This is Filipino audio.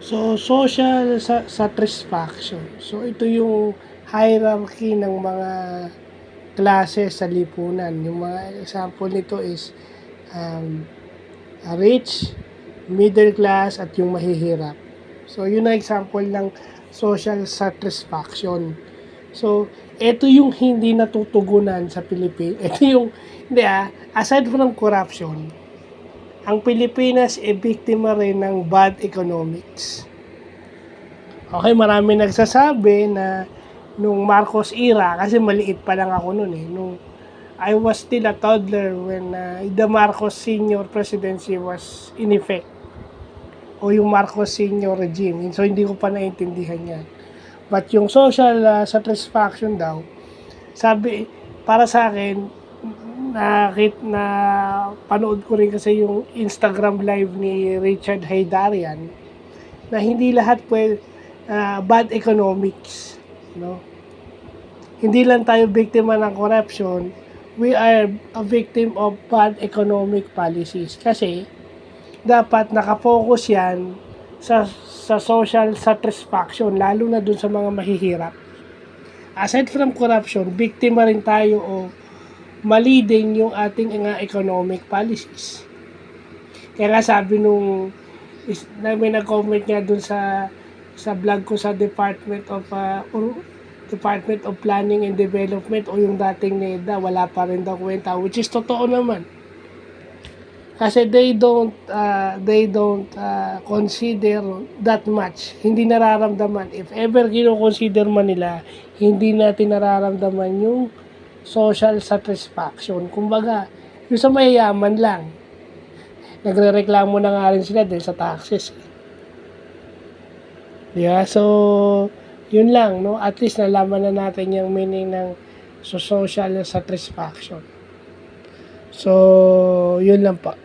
So, social satisfaction. So, ito yung hierarchy ng mga klase sa lipunan. Yung mga example nito is um, rich, middle class, at yung mahihirap. So, yun ang example ng social satisfaction. So, ito yung hindi natutugunan sa Pilipinas. Ito yung, hindi aside from corruption, ang Pilipinas ay biktima rin ng bad economics. Okay, marami nagsasabi na nung Marcos era, kasi maliit pa lang ako noon nung I was still a toddler when the Marcos Senior presidency was in effect. O yung Marcos Senior regime. So, hindi ko pa naintindihan yan. But yung social satisfaction daw, sabi, para sa akin, na panood ko rin kasi yung Instagram live ni Richard Haydarian na hindi lahat bad economics, no? Hindi lang tayo biktima ng corruption, we are a victim of bad economic policies kasi dapat nakapokus yan sa social satisfaction, lalo na dun sa mga mahihirap. Aside from corruption, biktima rin tayo o mali din yung ating economic policies. Kaya nga sabi may nag-comment nga dun sa vlog ko sa Department of Planning and Development o yung dating NEDA, wala pa rin daw kwenta, which is totoo naman. Kasi they don't consider that much. Hindi nararamdaman. If ever kino-consider man nila, hindi natin nararamdaman yung social satisfaction. Kumbaga, yung sa mayayaman lang. Nagrereklamo na nga rin sila dahil sa taxes. Yeah, so yun lang, no? At least nalaman na natin yung meaning ng social satisfaction. So, yun lang pa.